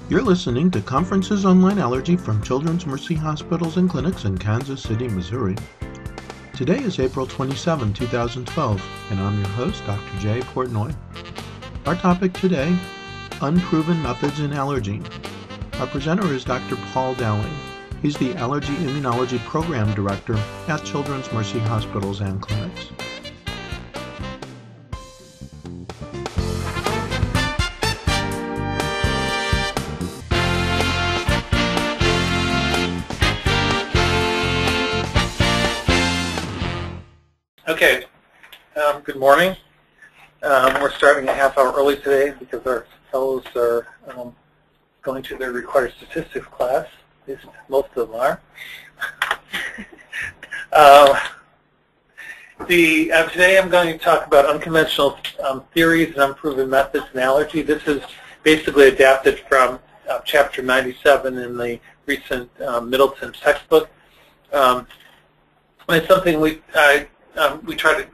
You're listening to Conferences Online Allergy from Children's Mercy Hospitals and Clinics in Kansas City, Missouri. Today is April 27, 2012, and I'm your host, Dr. Jay Portnoy. Our topic today, Unproven Methods in Allergy. Our presenter is Dr. Paul Dowling. He's the Allergy Immunology Program Director at Children's Mercy Hospitals and Clinics. Okay, good morning. We're starting a half hour early today because our fellows are going to their required statistics class. At least most of them are. Today I'm going to talk about unconventional theories and unproven methods in allergy. This is basically adapted from chapter 97 in the recent Middleton textbook. It's something we try to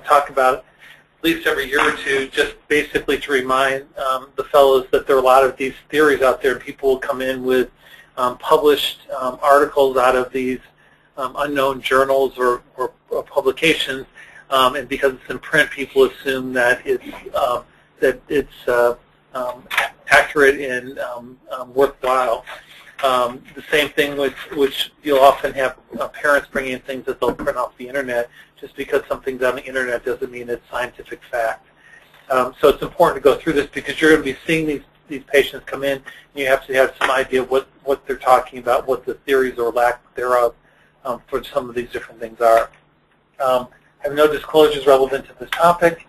talk about at least every year or two, just basically to remind the fellows that there are a lot of these theories out there, and people will come in with published articles out of these unknown journals or publications, and because it's in print, people assume that it's accurate and worthwhile. The same thing which you'll often have parents bringing in things that they'll print off the internet. Just because something's on the internet doesn't mean it's scientific fact. So it's important to go through this because you're going to be seeing these patients come in, and you have to have some idea of what they're talking about, what the theories or lack thereof for some of these different things are. I have no disclosures relevant to this topic.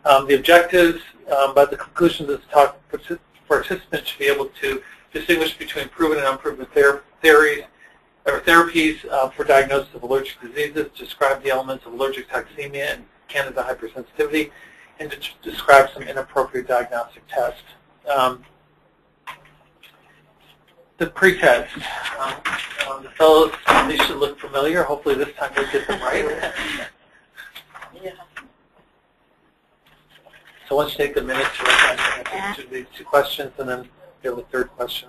The objectives, by the conclusion of this talk, participants should be able to distinguish between proven and unproven theories or therapies for diagnosis of allergic diseases, describe the elements of allergic toxemia and candida hypersensitivity, and to describe some inappropriate diagnostic tests. The pretest. The fellows, they should look familiar. Hopefully this time we'll get them right. Yeah. So once you take a minute to answer these two questions, and then we have a third question.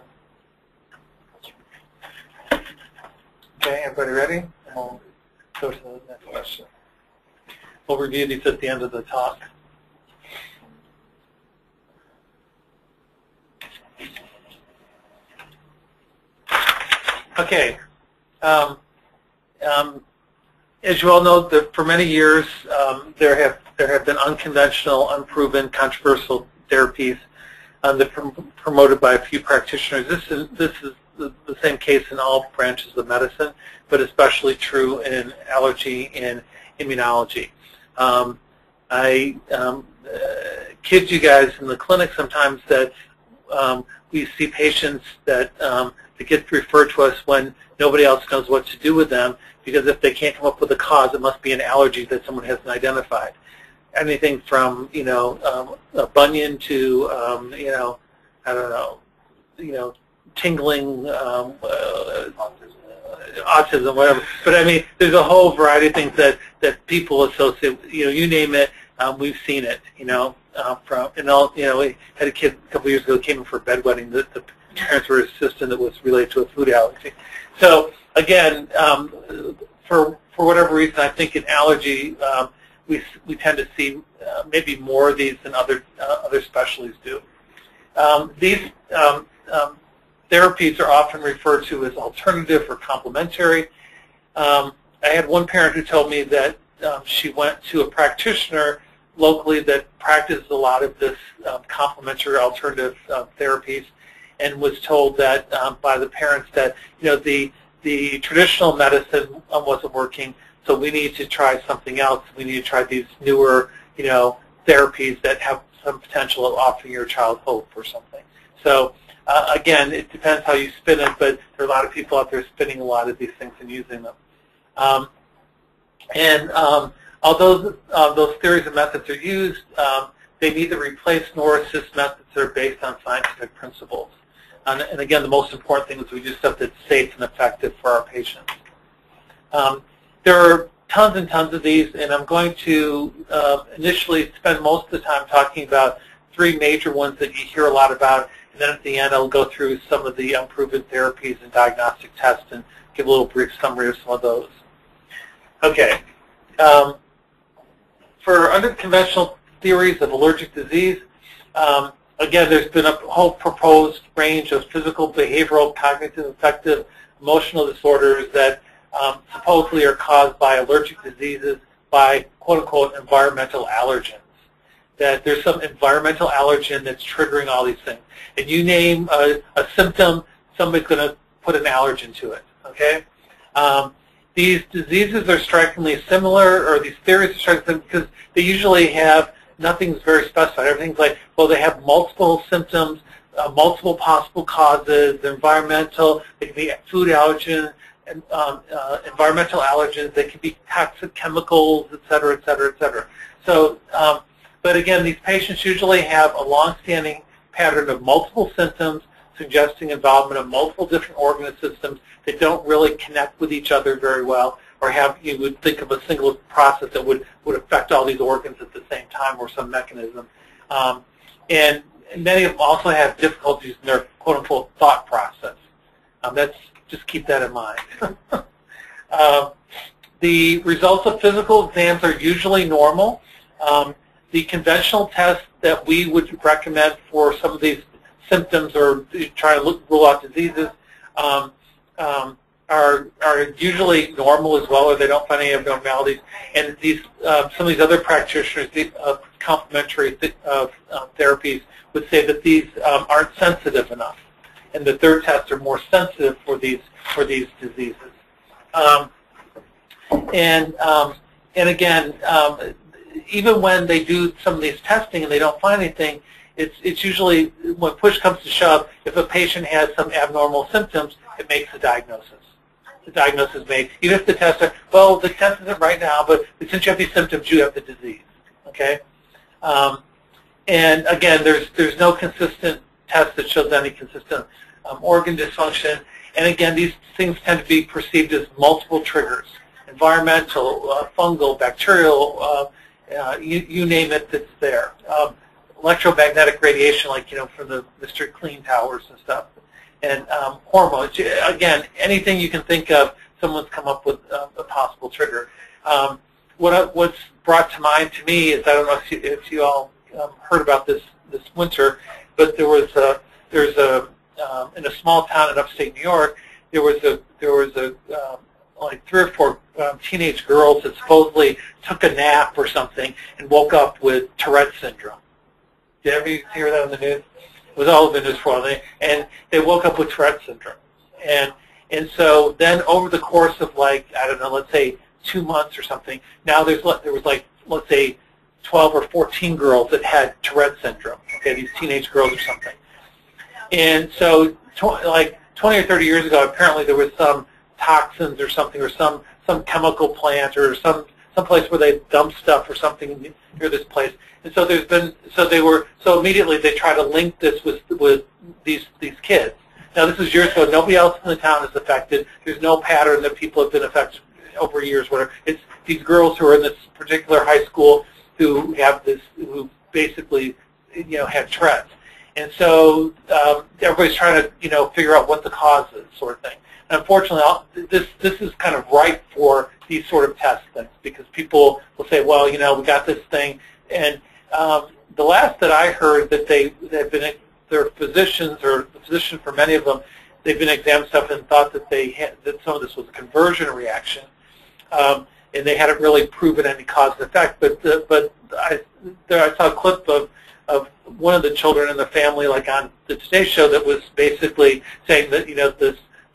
Okay, everybody ready? And we'll go to the next question. We'll review these at the end of the talk. Okay. As you all know, for many years there have been unconventional, unproven, controversial therapies that are promoted by a few practitioners. This is the same case in all branches of medicine, but especially true in allergy and immunology. I kid you guys in the clinic sometimes that we see patients that get referred to us when nobody else knows what to do with them, because if they can't come up with a cause, it must be an allergy that someone hasn't identified. Anything from a bunion to I don't know, tingling, autism, whatever. But I mean, there's a whole variety of things that people associate. You name it, we've seen it. We had a kid a couple years ago who came in for a bedwetting. The parents were insistent it was related to a food allergy. So again, for whatever reason, I think in allergy we tend to see maybe more of these than other specialties do. These therapies are often referred to as alternative or complementary. I had one parent who told me that she went to a practitioner locally that practiced a lot of this complementary alternative therapies, and was told that by the parents that the traditional medicine wasn't working, so we need to try something else. We need to try these newer therapies that have some potential of offering your child hope or something. So again, it depends how you spin it, but there are a lot of people out there spinning a lot of these things and using them. Although those theories and methods are used, they neither replace nor assist methods that are based on scientific principles. And again, the most important thing is we do stuff that's safe and effective for our patients. There are tons and tons of these, and I'm going to initially spend most of the time talking about three major ones that you hear a lot about, And then at the end, I'll go through some of the unproven therapies and diagnostic tests and give a little brief summary of some of those. Okay. For unconventional theories of allergic disease, again, there's been a whole proposed range of physical, behavioral, cognitive, affective, emotional disorders that supposedly are caused by allergic diseases by quote-unquote environmental allergens. That there's some environmental allergen that's triggering all these things. And you name a symptom, somebody's going to put an allergen to it, okay? These diseases are strikingly similar, or these theories are strikingly similar because they usually have nothing's very specified. Everything's like, well, they have multiple symptoms, multiple possible causes, they're environmental, they can be food allergen, environmental allergens, they can be toxic chemicals, et cetera, et cetera, et cetera. So, but again, these patients usually have a long-standing pattern of multiple symptoms suggesting involvement of multiple different organ systems that don't really connect with each other very well, or have, you would think of a single process that would affect all these organs at the same time, or some mechanism. And many of them also have difficulties in their quote-unquote thought process. Just keep that in mind. The results of physical exams are usually normal. The conventional tests that we would recommend for some of these symptoms or try to rule out diseases are usually normal as well, or they don't find any abnormalities. And these some of these other practitioners of complementary therapies would say that these aren't sensitive enough, and that their tests are more sensitive for these diseases. And again, even when they do some of these testing and they don't find anything, it's usually, when push comes to shove, if a patient has some abnormal symptoms, it makes a diagnosis. The diagnosis is made, even if the test are, well, the test isn't right now, but since you have these symptoms, you have the disease. Okay. And again, there's no consistent test that shows any consistent organ dysfunction. And again, these things tend to be perceived as multiple triggers: environmental, fungal, bacterial, you name it, that's there. Electromagnetic radiation, like, from the Mr. Clean towers and stuff, and hormones. Again, anything you can think of, someone's come up with a possible trigger. What's brought to mind to me is, I don't know if you all heard about this winter, but there's in a small town in upstate New York, there was like 3 or 4 teenage girls that supposedly took a nap or something and woke up with Tourette's syndrome. Did ever hear that on the news? It was all over the news for a while, and they woke up with Tourette's syndrome. And so then over the course of, like, I don't know, let's say 2 months or something, now there was like, let's say 12 or 14 girls that had Tourette's syndrome. Okay, these teenage girls or something. And so like 20 or 30 years ago, apparently there was some toxins or something, or some chemical plant, or some place where they dumped stuff or something near this place. And so so immediately they try to link this with these kids. Now, this is years ago. Nobody else in the town is affected. There's no pattern that people have been affected over years. Whatever. It's these girls who are in this particular high school who who basically, had Tourette's. And so everybody's trying to, figure out what the cause is, sort of thing. And unfortunately, this is kind of ripe for these sort of test things, because people will say, well, we got this thing. And the last that I heard that their physicians, or the physician for many of them, they've been examined stuff and thought that that some of this was a conversion reaction, and they hadn't really proven any cause and effect. But I saw a clip of one of the children in the family, like on the Today Show, that was basically saying that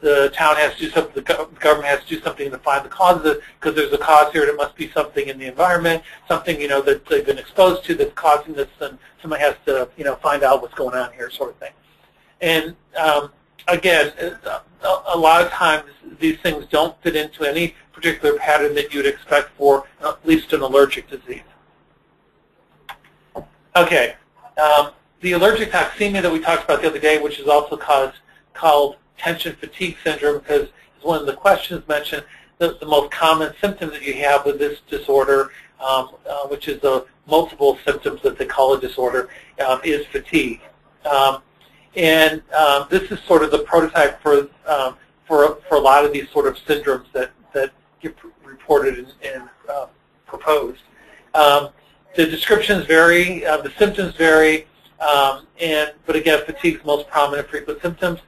the town has to do something, the government has to do something to find the cause of it, because there's a cause here, and it must be something in the environment, something that they've been exposed to that's causing this, and somebody has to find out what's going on here, sort of thing. And again, a lot of times these things don't fit into any particular pattern that you'd expect for at least an allergic disease. Okay, the allergic toxemia that we talked about the other day, which is also called tension fatigue syndrome, because as one of the questions mentioned, the most common symptom that you have with this disorder, which is the multiple symptoms that they call a disorder, is fatigue. And this is sort of the prototype for a lot of these sort of syndromes that get reported and proposed. The descriptions vary, the symptoms vary, but again, fatigue is the most prominent frequent symptoms.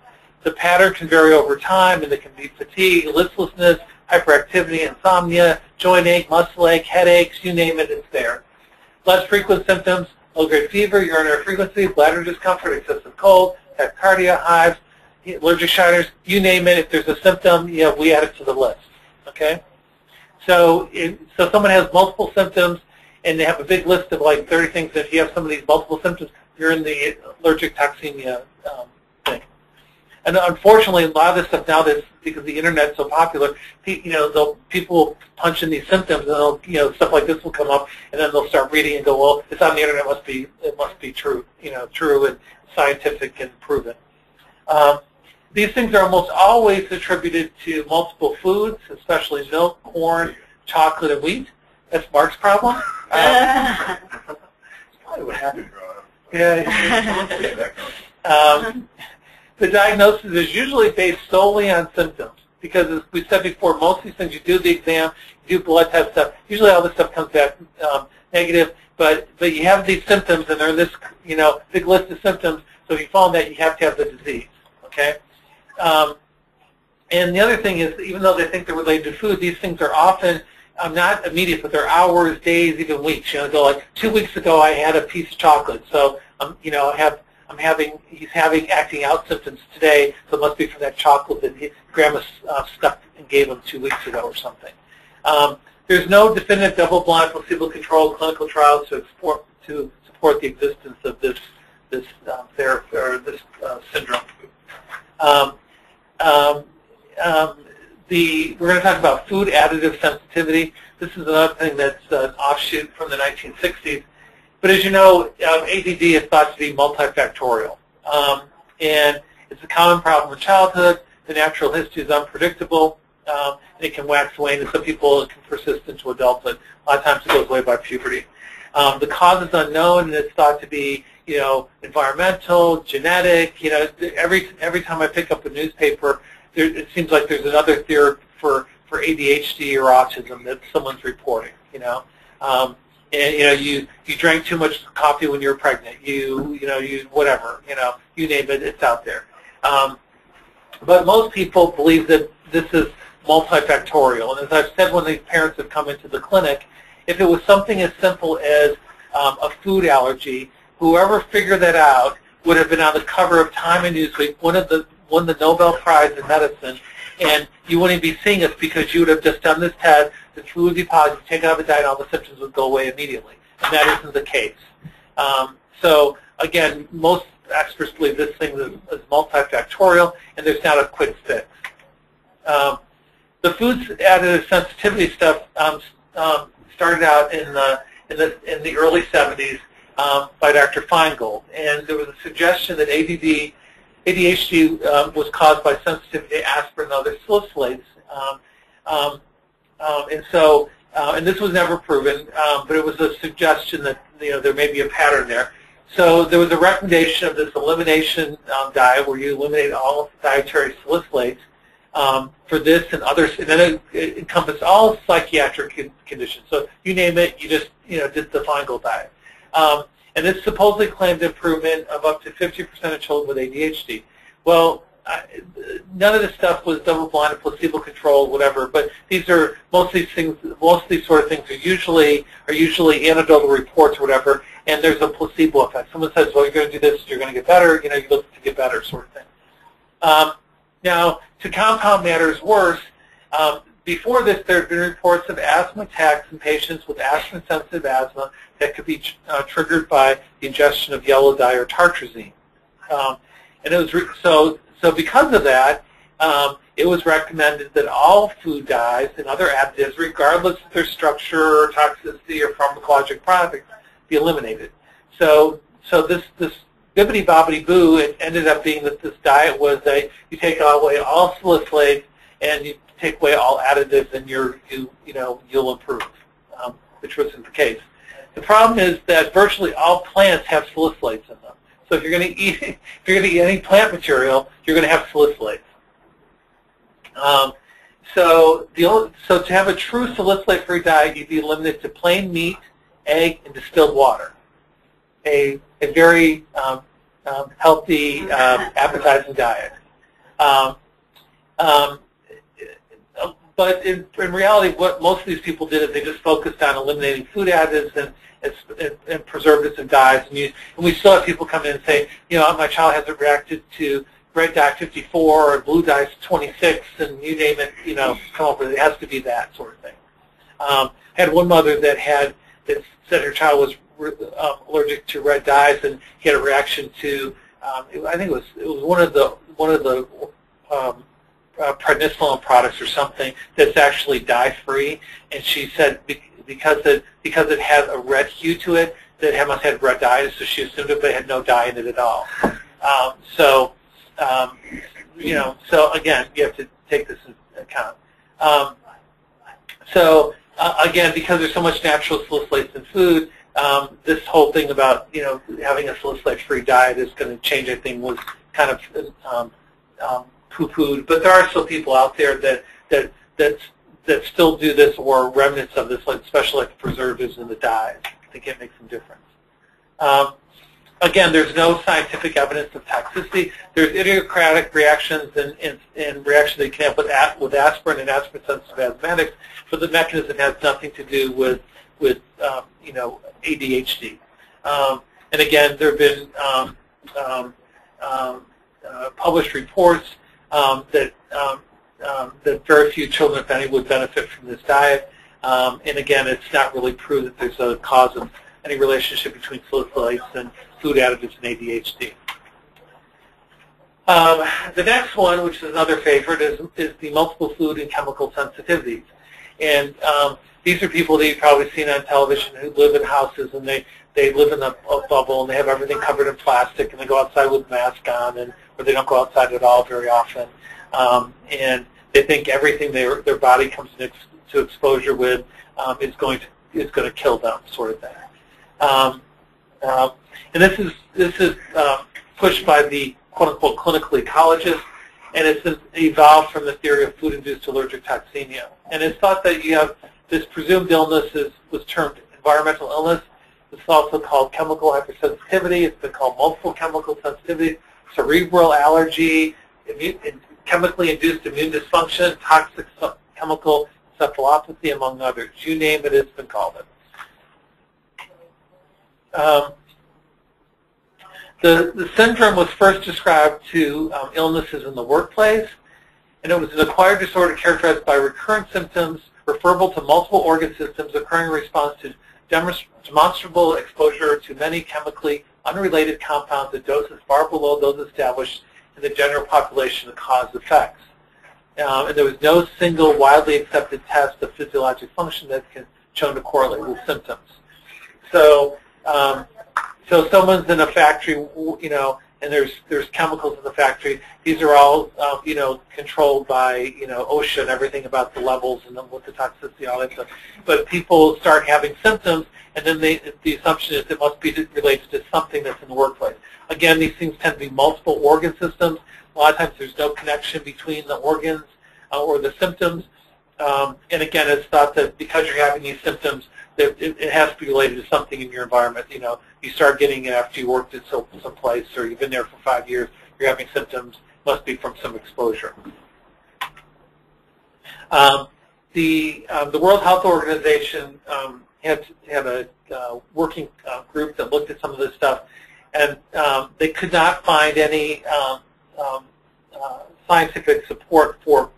The pattern can vary over time, and it can be fatigue, listlessness, hyperactivity, insomnia, joint ache, muscle ache, headaches, you name it, it's there. Less frequent symptoms: low-grade fever, urinary frequency, bladder discomfort, excessive cold, tachycardia, hives, allergic shiners, you name it. If there's a symptom, we add it to the list. Okay? So someone has multiple symptoms, and they have a big list of like 30 things. If you have some of these multiple symptoms, you're in the allergic toxemia thing. And unfortunately, a lot of this stuff now, because the internet's so popular, people will punch in these symptoms, and stuff like this will come up, and then they'll start reading and go, well, it's on the internet, it must be true, true and scientific and proven. These things are almost always attributed to multiple foods, especially milk, corn, chocolate, and wheat. That's Mark's problem. That's probably what happened. Yeah. The diagnosis is usually based solely on symptoms because, as we said before, most of these things, you do the exam, you do blood test stuff, usually all this stuff comes back negative, but you have these symptoms, and they're in this big list of symptoms, so if you fall in that, you have to have the disease, okay? And the other thing is, even though they think they're related to food, these things are often not immediate, but they're hours, days, even weeks. So like 2 weeks ago, I had a piece of chocolate, so he's acting out symptoms today, so it must be from that chocolate that Grandma stuck and gave him 2 weeks ago or something. There's no definitive double-blind, placebo-controlled clinical trials to support the existence of this syndrome. We're going to talk about food additive sensitivity. This is another thing that's an offshoot from the 1960s. But as you know, ADD is thought to be multifactorial. And it's a common problem in childhood. The natural history is unpredictable. And it can wax away, and some people it can persist into adulthood. A lot of times it goes away by puberty. The cause is unknown, and it's thought to be, environmental, genetic. Every time I pick up a newspaper, it seems like there's another theory for ADHD or autism that someone's reporting. And you drank too much coffee when you were pregnant. You whatever. You name it, it's out there. But most people believe that this is multifactorial. And as I've said, when these parents have come into the clinic, if it was something as simple as a food allergy, whoever figured that out would have been on the cover of Time and Newsweek, won the Nobel Prize in medicine, and you wouldn't be seeing us because you would have just done this test, the food would be positive, take it out of the diet, all the symptoms would go away immediately. And that isn't the case. So again, most experts believe this thing is multifactorial, and there's not a quick fix. The food additive sensitivity stuff started out in the early 70s by Dr. Feingold, and there was a suggestion that ADHD was caused by sensitivity to aspirin and other salicylates, and this was never proven, but it was a suggestion that there may be a pattern there. So there was a recommendation of this elimination diet where you eliminate all dietary salicylates for this and others, and then it encompassed all psychiatric conditions. So you name it, you just did the Feingold diet. And this supposedly claimed improvement of up to 50% of children with ADHD. Well, none of this stuff was double-blind, placebo-controlled, whatever. But most of these sort of things are usually anecdotal reports or whatever, and there's a placebo effect. Someone says, "Well, you're going to do this, you're going to get better." You look to get better, sort of thing. Now, to compound matters worse, before this, there have been reports of asthma attacks in patients with aspirin-sensitive asthma that could be triggered by the ingestion of yellow dye or tartrazine. And it was so because of that, it was recommended that all food dyes and other additives, regardless of their structure or toxicity or pharmacologic properties, be eliminated. So this bibbidi-bobbidi-boo, it ended up being that this diet was you take away all salicylates and you take away all additives, and you'll improve, which wasn't the case. The problem is that virtually all plants have salicylates in them. So if you're going to eat any plant material, you're going to have salicylates. So to have a true salicylate-free diet, you'd be limited to plain meat, egg, and distilled water. A very healthy, appetizing diet. But in reality, what most of these people did is they just focused on eliminating food additives and preservatives and dyes. And we still have people come in and say, my child hasn't reacted to red dye 54 or blue dye 26, and you name it, come up with it. It has to be that sort of thing. I had one mother that said her child was allergic to red dyes, and he had a reaction to, I think it was one of the prednisolone products or something that's actually dye-free, and she said because it had a red hue to it, that it must have red dye, so she assumed it, but it had no dye in it at all. So again, you have to take this into account. Again, because there's so much natural salicylates in food, this whole thing about having a salicylate-free diet is going to change. I think was kind of poo-pooed, but there are still people out there that still do this, or remnants of this, especially like the preservatives and the dyes. I think it makes some difference. Again, there's no scientific evidence of toxicity. There's idiosyncratic reactions and reactions that you can have with aspirin and aspirin-sensitive asthmatics, but the mechanism has nothing to do with ADHD. And again, there have been published reports that very few children, if any, would benefit from this diet. And again, it's not really proved that there's a cause of any relationship between salicylates and food additives and ADHD. The next one, which is another favorite, is the multiple food and chemical sensitivities. And these are people that you've probably seen on television who live in houses, and they live in a bubble, and they have everything covered in plastic, and they go outside with a mask on, or they don't go outside at all very often. And they think everything their body comes into exposure with is going to kill them, sort of thing. And this is pushed by the quote-unquote clinical ecologists, and it's evolved from the theory of food-induced allergic toxemia. And it's thought that you have this presumed illness was termed environmental illness. It's also called chemical hypersensitivity. It's been called multiple chemical sensitivity, cerebral allergy, chemically induced immune dysfunction, toxic chemical encephalopathy, among others. You name it, it's been called it. The syndrome was first described to illnesses in the workplace, and it was an acquired disorder characterized by recurrent symptoms referable to multiple organ systems occurring in response to demonstrable exposure to many chemically unrelated compounds at doses far below those established in the general population of cause effects. And there was no single widely accepted test of physiologic function that can shown to correlate with symptoms. So someone's in a factory, and there's chemicals in the factory. These are all, controlled by, OSHA and everything about the levels and what the toxicity, all that stuff. But people start having symptoms, and then the assumption is it must be related to something that's in the workplace. Again, these things tend to be multiple organ systems. A lot of times there's no connection between the organs or the symptoms. And again, it's thought that because you're having these symptoms, that it has to be related to something in your environment. You start getting it after you worked at some place, or you've been there for 5 years, you're having symptoms, must be from some exposure. The World Health Organization had a working group that looked at some of this stuff, and they could not find any scientific support for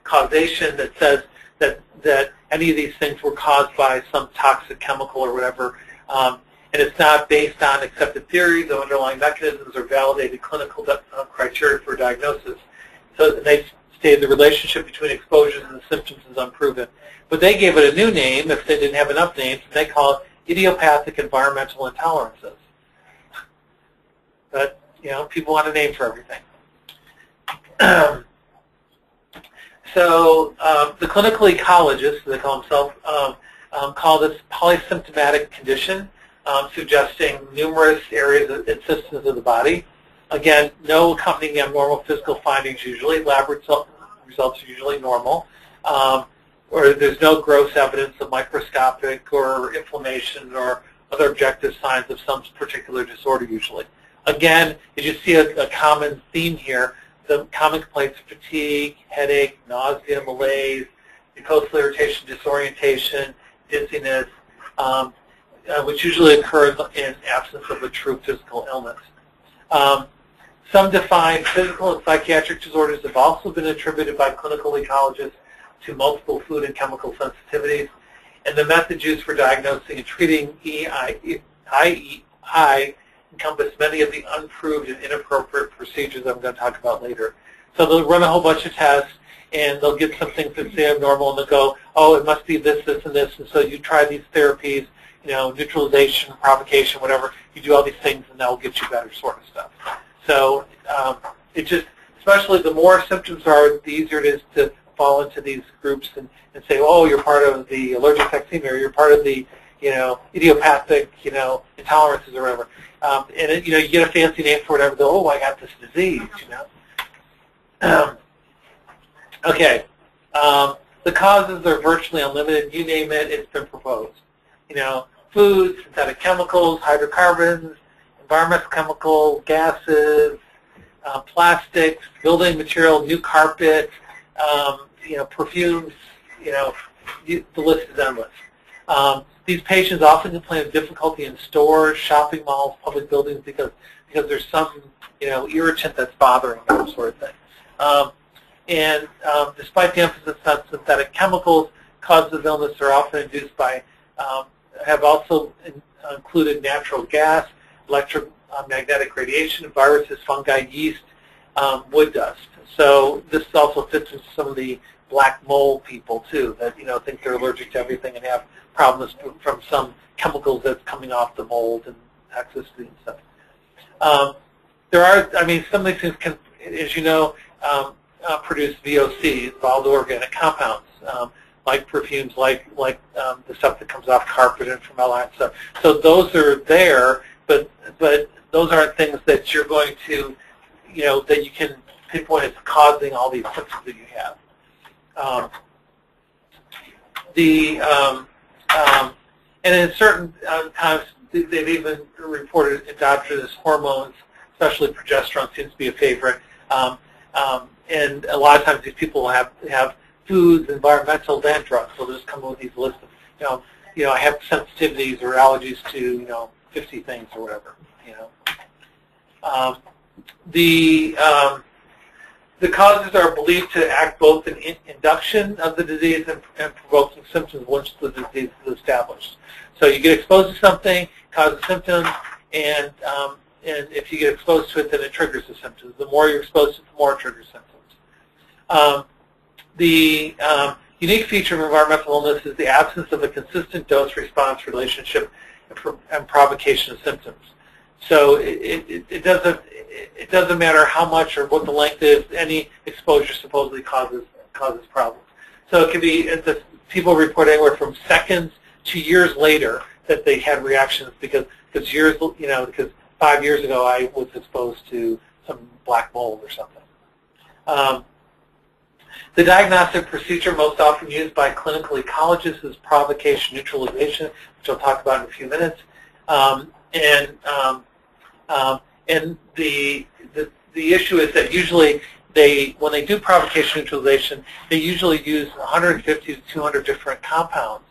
causation that says that any of these things were caused by some toxic chemical or whatever. And it's not based on accepted theories of underlying mechanisms or validated clinical criteria for diagnosis. So they stated the relationship between exposures and the symptoms is unproven. But they gave it a new name if they didn't have enough names, and they call it idiopathic environmental intolerances. But, people want a name for everything. So the clinical ecologists, they call themselves, call this polysymptomatic condition. suggesting numerous areas and systems of the body. Again, no accompanying abnormal physical findings usually. Lab results are usually normal. Or there's no gross evidence of microscopic or inflammation or other objective signs of some particular disorder usually. Again, you just see a common theme here. The common complaints are fatigue, headache, nausea, malaise, mucosal irritation, disorientation, dizziness, which usually occurs in absence of a true physical illness. Some defined physical and psychiatric disorders have also been attributed by clinical ecologists to multiple food and chemical sensitivities, and the methods used for diagnosing and treating IEI encompass many of the unproved and inappropriate procedures I'm going to talk about later. So they'll run a whole bunch of tests, and they'll get some things that say abnormal, and they'll go, oh, it must be this, this, and this, and so you try these therapies, neutralization, provocation, whatever, you do all these things, and that will get you better sort of stuff. So it just, especially the more symptoms are, the easier it is to fall into these groups and say, oh, you're part of the allergic eczema, or you're part of the, idiopathic, intolerances or whatever. And you get a fancy name for whatever. Oh, I got this disease, Okay. The causes are virtually unlimited. You name it, it's been proposed. Food, synthetic chemicals, hydrocarbons, environmental chemicals, gases, plastics, building material, new carpet, perfumes. The list is endless. These patients often complain of difficulty in stores, shopping malls, public buildings because there's some irritant that's bothering them, sort of thing. Despite the emphasis on synthetic chemicals, causes of illness are often induced by have also included natural gas, electromagnetic radiation, viruses, fungi, yeast, wood dust. So this also fits into some of the black mold people too, that think they're allergic to everything and have problems from some chemicals that's coming off the mold and toxicity and stuff. There are, some of these things can, as you know, produce VOCs, volatile organic compounds, like perfumes, like the stuff that comes off carpet and formaldehyde stuff. So those are there, but those aren't things that you're going to, that you can pinpoint as causing all these symptoms that you have. And in certain times, they've even reported endogenous hormones, especially progesterone seems to be a favorite. And a lot of times these people have foods, environmental, and drugs. So they'll just come up with these lists of, I have sensitivities or allergies to, 50 things or whatever, The causes are believed to act both in induction of the disease and provoking symptoms once the disease is established. So you get exposed to something, causes symptoms, and if you get exposed to it, then it triggers the symptoms. The more you're exposed to it, the more it triggers symptoms. The unique feature of environmental illness is the absence of a consistent dose-response relationship and provocation of symptoms. So it doesn't matter how much or what the length is. Any exposure supposedly causes problems. So it can be people report anywhere from seconds to years later that they had reactions because 5 years ago I was exposed to some black mold or something. The diagnostic procedure most often used by clinical ecologists is provocation neutralization, which I'll talk about in a few minutes. And the issue is that usually when they do provocation neutralization, they usually use 150 to 200 different compounds.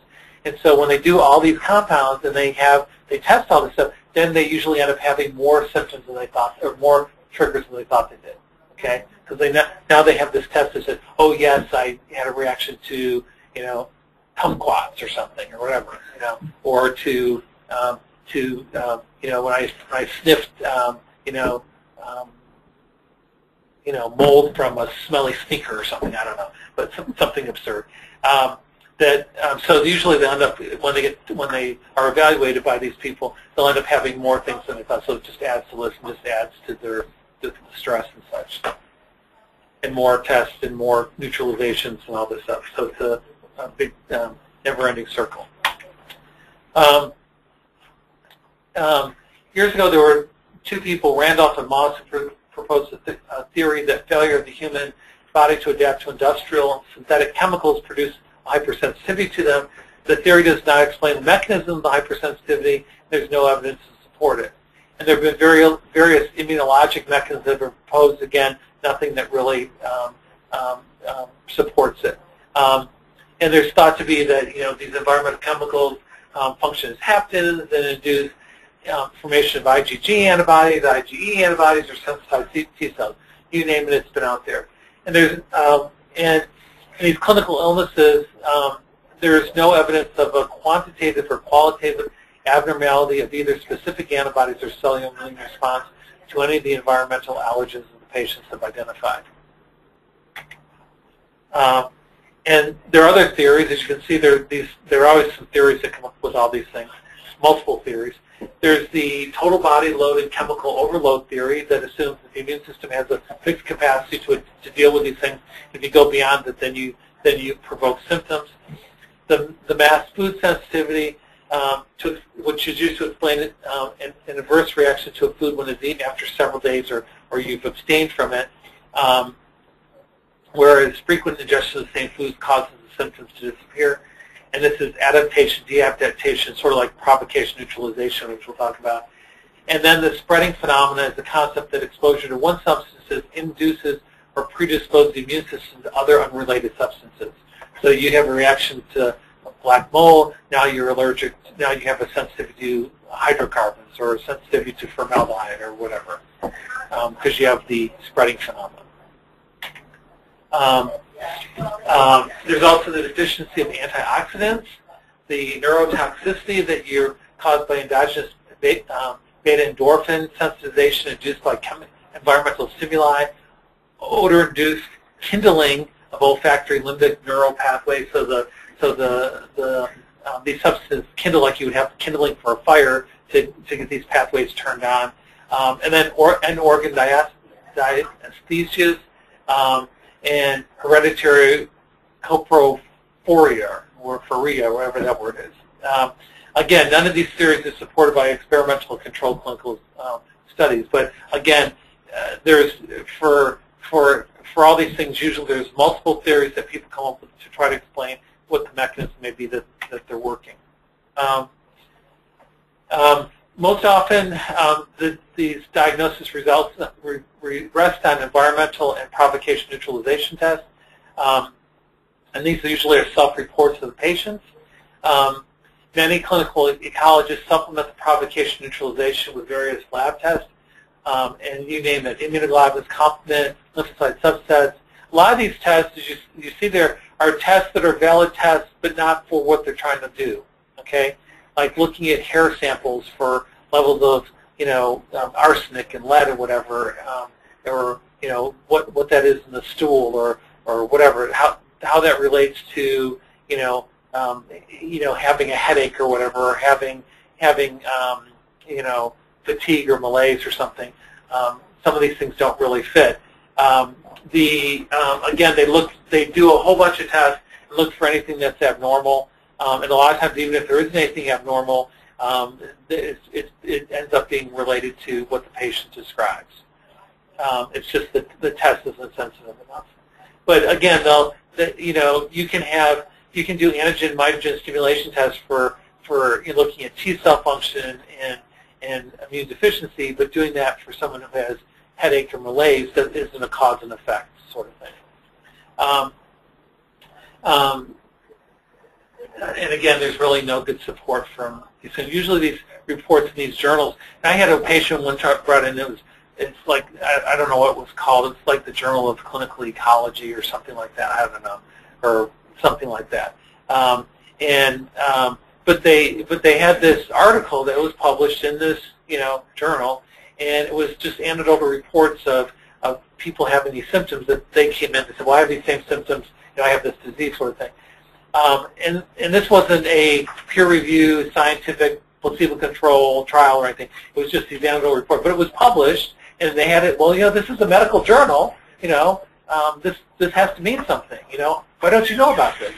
And so when they do all these compounds and they test all this stuff, then they usually end up having more symptoms than they thought, or more triggers than they thought they did. Okay, because now they have this test that says, oh yes, I had a reaction to kumquats or something or whatever, or to when I sniffed mold from a smelly sneaker or something, I don't know, but something absurd. So usually they end up when they are evaluated by these people, they'll end up having more things than they thought. So it just adds to the list and just adds to the stress and such, and more tests and more neutralizations and all this stuff. So it's a big never-ending circle. Years ago, there were two people, Randolph and Moss, who proposed a theory that failure of the human body to adapt to industrial and synthetic chemicals produce a hypersensitivity to them. The theory does not explain the mechanism of the hypersensitivity. There's no evidence to support it. And there have been various immunologic mechanisms that have been proposed. Again, nothing that really supports it. And there's thought to be that these environmental chemicals function as haptens and induce formation of IgG antibodies, IgE antibodies, or sensitized T cells. You name it, it's been out there. And there's and in these clinical illnesses, there is no evidence of a quantitative or qualitative abnormality of either specific antibodies or cellular immune response to any of the environmental allergens that the patients have identified. And there are other theories. As you can see, there are always some theories that come up with all these things, multiple theories. There's the total body load and chemical overload theory that assumes that the immune system has a fixed capacity to deal with these things. If you go beyond it, then you provoke symptoms. The mass food sensitivity, which is used to explain it, an adverse reaction to a food when it's eaten after several days or you've abstained from it, whereas frequent ingestion of the same foods causes the symptoms to disappear. And this is adaptation, deadaptation, sort of like provocation, neutralization, which we'll talk about. And then the spreading phenomena is the concept that exposure to one substance induces or predisposes the immune system to other unrelated substances. So you have a reaction to black mold, now you're allergic, now you have a sensitivity to hydrocarbons or a sensitivity to formaldehyde or whatever, because you have the spreading phenomenon. There's also the deficiency of antioxidants, the neurotoxicity that you're caused by endogenous beta-endorphin sensitization induced by environmental stimuli, odor-induced kindling of olfactory limbic neural pathways. So these substances kindle like you would have kindling for a fire to get these pathways turned on, and then organ dysesthesias. And hereditary coprophoria, or phoria, whatever that word is. Again, none of these theories is supported by experimental controlled clinical studies. But again, there's for all these things, usually there's multiple theories that people come up with to try to explain what the mechanism may be that they're working. Most often, these diagnosis results rest on environmental and provocation neutralization tests, and these usually are self-reports of the patients. Many clinical ecologists supplement the provocation neutralization with various lab tests, and you name it, immunoglobulins, complement, lymphocyte subsets. A lot of these tests, as you see there, are tests that are valid tests, but not for what they're trying to do. Okay, like looking at hair samples for levels of arsenic and lead or whatever, or what that is in the stool or whatever, how that relates to having a headache or whatever, or having fatigue or malaise or something. Some of these things don't really fit. Again, they do a whole bunch of tests and look for anything that's abnormal, and a lot of times, even if there isn't anything abnormal, it ends up being related to what the patient describes. It's just that the test isn't sensitive enough. But again, you can do antigen mitogen stimulation tests for looking at T cell function and immune deficiency, but doing that for someone who has headache or malaise that isn't a cause and effect sort of thing. And again, there's really no good support from these. So usually these reports in these journals. And I had a patient one time brought in. It's like I don't know what it was called. It's like the Journal of Clinical Ecology or something like that. I don't know, or something like that. But they had this article that was published in this journal, and it was just anecdotal reports of people having these symptoms that they came in and said, well, I have these same symptoms. I have this disease sort of thing. And this wasn't a peer-reviewed, scientific, placebo-controlled trial or anything. It was just these anecdotal report. But it was published, and they had it, well, this is a medical journal. This has to mean something. Why don't you know about this?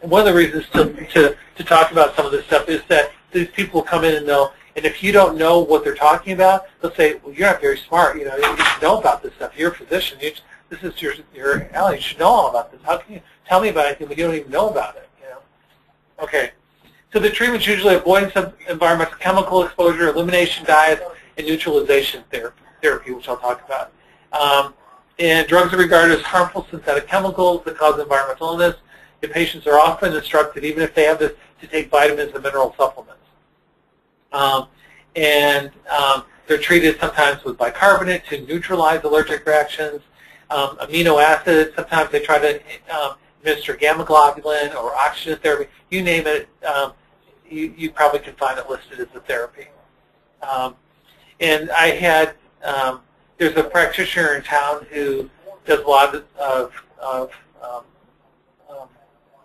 And one of the reasons to talk about some of this stuff is that these people will come in and if you don't know what they're talking about, they'll say, well, you're not very smart. You should know about this stuff. You're a physician. This is your allergy. You should know all about this. How can you tell me about anything when you don't even know about it? Okay. So the treatments usually avoidance of environmental chemical exposure, elimination diets, and neutralization therapy, which I'll talk about. And drugs are regarded as harmful synthetic chemicals that cause environmental illness. The patients are often instructed, even if they have this, to take vitamins and mineral supplements. They're treated sometimes with bicarbonate to neutralize allergic reactions. Amino acids, sometimes they try to administer gamma globulin or oxygen therapy. You name it, you probably can find it listed as a therapy. And I had, there's a practitioner in town who does a lot of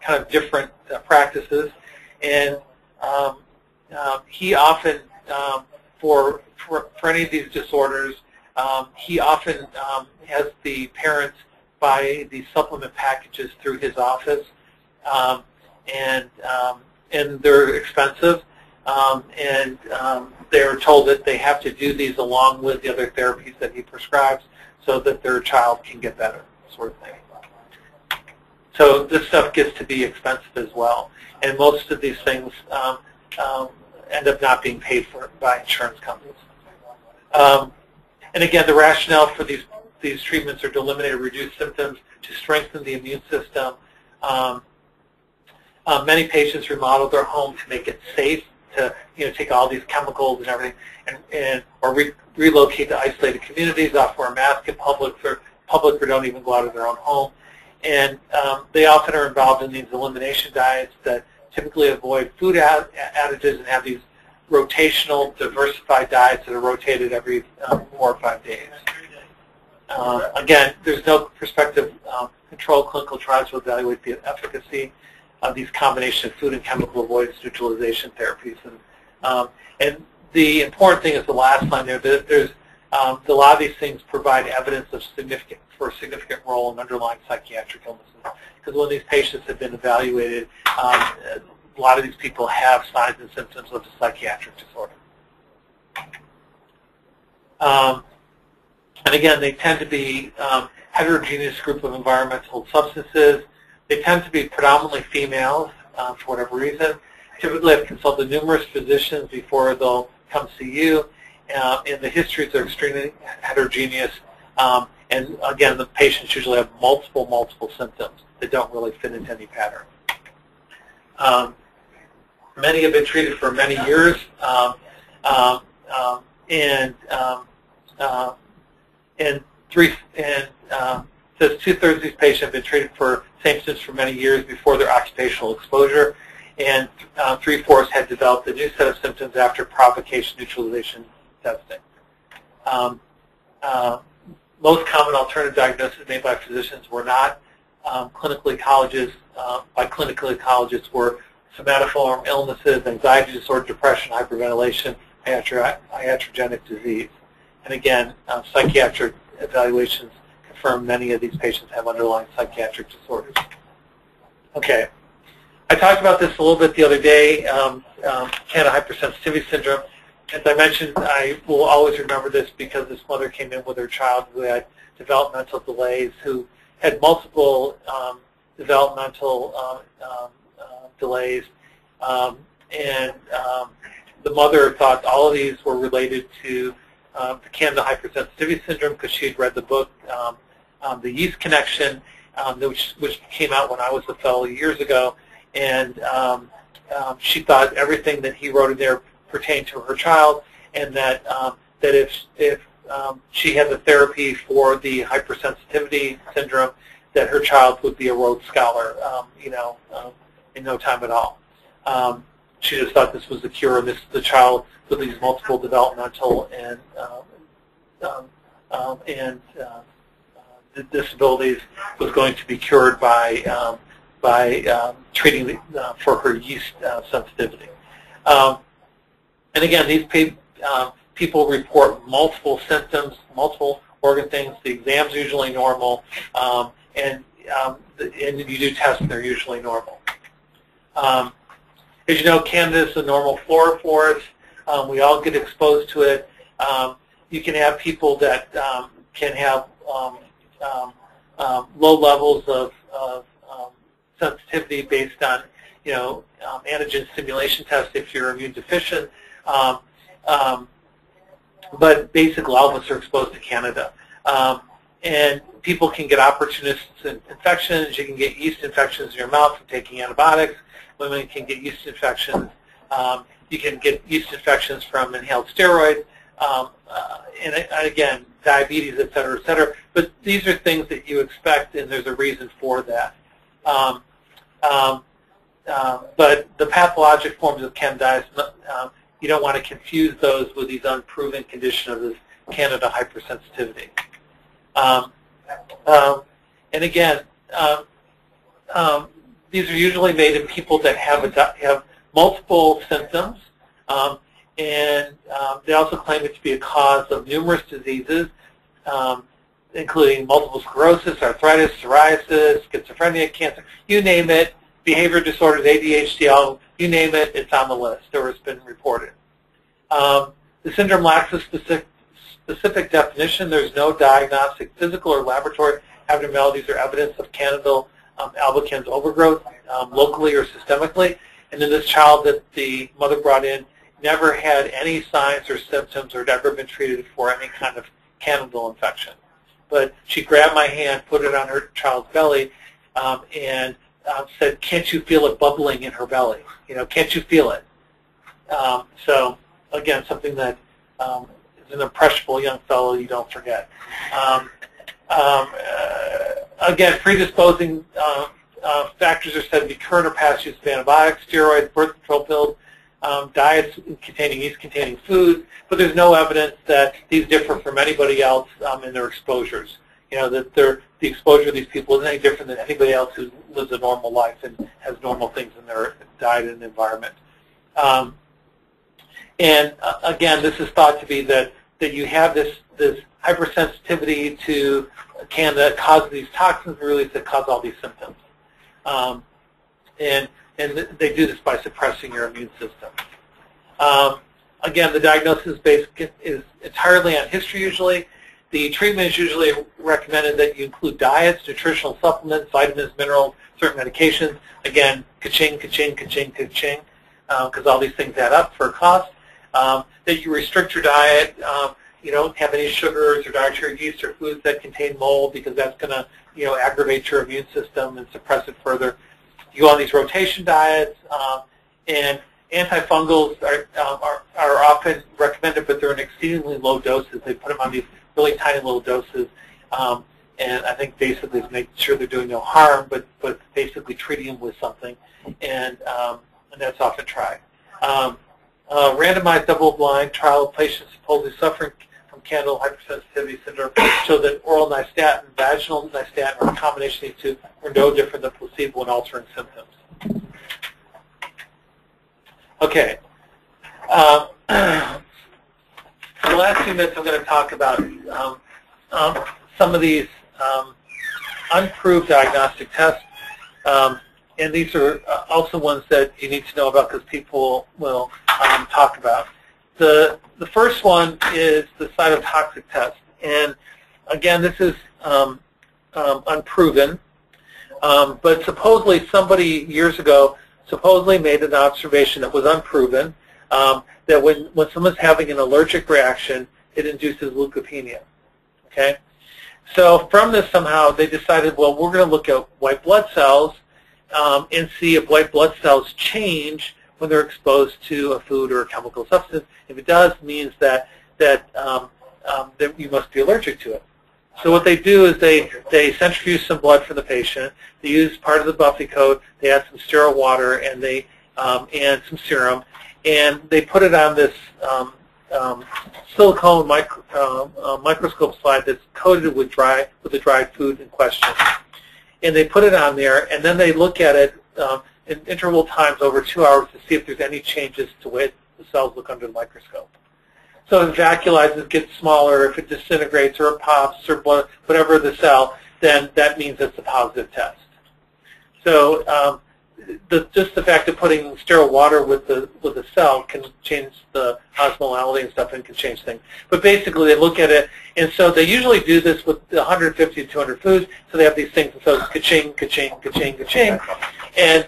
kind of different practices, and he often, for any of these disorders, he often has the parents buy these supplement packages through his office, and they're expensive, and they're told that they have to do these along with the other therapies that he prescribes so that their child can get better, sort of thing. So this stuff gets to be expensive as well, and most of these things end up not being paid for by insurance companies. And again, the rationale for these treatments are to eliminate or reduce symptoms, to strengthen the immune system. Many patients remodel their home to make it safe, to take all these chemicals and everything, or relocate to isolated communities, offer a mask in public or don't even go out of their own home. And they often are involved in these elimination diets that typically avoid food additives and have these rotational, diversified diets that are rotated every 4 or 5 days. Again, there's no prospective controlled clinical trials to evaluate the efficacy of these combination of food and chemical avoidance neutralization therapies. And the important thing is the last line there. There's a lot of these things provide evidence of a significant role in underlying psychiatric illnesses. Because when these patients have been evaluated, a lot of these people have signs and symptoms of a psychiatric disorder. And again, they tend to be heterogeneous group of environmental substances. They tend to be predominantly females for whatever reason. Typically have consulted numerous physicians before they'll come see you. And the histories are extremely heterogeneous. And again, the patients usually have multiple symptoms that don't really fit into any pattern. Many have been treated for many years, says 2/3 of these patients have been treated for same symptoms for many years before their occupational exposure, and 3/4 had developed a new set of symptoms after provocation neutralization testing. Most common alternative diagnoses made by physicians were not clinical ecologists. By clinical ecologists were somatoform illnesses, anxiety disorder, depression, hyperventilation, iatrogenic disease. And again, psychiatric evaluations confirm many of these patients have underlying psychiatric disorders. Okay. I talked about this a little bit the other day, Canada hypersensitivity syndrome. As I mentioned, I will always remember this because this mother came in with her child who had developmental delays, who had multiple developmental delays, and the mother thought all of these were related to the Canada hypersensitivity syndrome because she had read the book, The Yeast Connection, which came out when I was a fellow years ago, and she thought everything that he wrote in there pertained to her child, and that that if she had the therapy for the hypersensitivity syndrome, that her child would be a Rhodes Scholar, in no time at all. She just thought this was the cure, and the child with these multiple developmental and disabilities was going to be cured by treating for her yeast sensitivity. And again, these people report multiple symptoms, multiple organ things. The exam's usually normal, and you do tests, and they're usually normal. As you know, Candida is the normal fluorophores. We all get exposed to it. You can have people that can have low levels of sensitivity based on, antigen stimulation tests if you're immune deficient. But basically, all of us are exposed to Candida. And people can get opportunistic infections. You can get yeast infections in your mouth from taking antibiotics. Women can get yeast infections. You can get yeast infections from inhaled steroids. And again, diabetes, et cetera, et cetera. But these are things that you expect, and there's a reason for that. But the pathologic forms of candidiasis, you don't want to confuse those with these unproven condition of this Candida hypersensitivity. And again, these are usually made in people that have multiple symptoms, and they also claim it to be a cause of numerous diseases, including multiple sclerosis, arthritis, psoriasis, schizophrenia, cancer, you name it, behavior disorders, ADHD, you name it, it's on the list or it's been reported. The syndrome lacks a specific definition. There's no diagnostic, physical, or laboratory abnormalities or evidence of Candida albicans overgrowth locally or systemically. And then this child that the mother brought in never had any signs or symptoms or had ever been treated for any kind of Candida infection. But she grabbed my hand, put it on her child's belly, and said, "Can't you feel it bubbling in her belly? Can't you feel it?" So again, something that is an impressionable young fellow you don't forget. Again, predisposing factors are said to be current or past use of antibiotics, steroids, birth control pills, diets containing yeast-containing food, but there's no evidence that these differ from anybody else in their exposures. That the exposure of these people isn't any different than anybody else who lives a normal life and has normal things in their diet and environment. And again, this is thought to be that you have this hypersensitivity to Candida causes these toxins release that cause all these symptoms. And they do this by suppressing your immune system. Again, the diagnosis is entirely on history usually. The treatment is usually recommended that you include diets, nutritional supplements, vitamins, minerals, certain medications. Again, ka-ching, ka-ching, ka-ching, ka-ching, because all these things add up for a cost. That you restrict your diet. You don't have any sugars or dietary yeast or foods that contain mold because that's going to aggravate your immune system and suppress it further. You go on these rotation diets, and antifungals are often recommended, but they're in exceedingly low doses. They put them on these really tiny little doses, and I think basically is making sure they're doing no harm, but basically treating them with something, and that's often tried. Randomized double-blind trial of patients supposedly suffering from Candida hypersensitivity syndrome showed that oral nystatin, vaginal nystatin, or a combination of these two were no different than placebo in altering symptoms. Okay. The last few minutes I'm going to talk about some of these unproved diagnostic tests, and these are also ones that you need to know about because people will talk about. The first one is the cytotoxic test, and again, this is unproven, but supposedly somebody years ago supposedly made an observation that was unproven, that when someone's having an allergic reaction, it induces leukopenia. Okay, so from this somehow they decided, well, we're going to look at white blood cells and see if white blood cells change when they're exposed to a food or a chemical substance. If it does, it means that you must be allergic to it. So what they do is they centrifuge some blood from the patient. They use part of the Buffy coat. They add some sterile water and and some serum, and they put it on this silicone microscope slide that's coated with the dried food in question. And they put it on there, and then they look at it in interval times over 2 hours to see if there's any changes to the way the cells look under the microscope. So if it vacuolizes, gets smaller, if it disintegrates or it pops or whatever the cell, then that means it's a positive test. So just the fact of putting sterile water with the cell can change the osmolality and stuff, and can change things. But basically, they look at it, and so they usually do this with 150 to 200 foods. So they have these things, and so it's ka-ching, ka-ching, ka-ching, ka-ching, and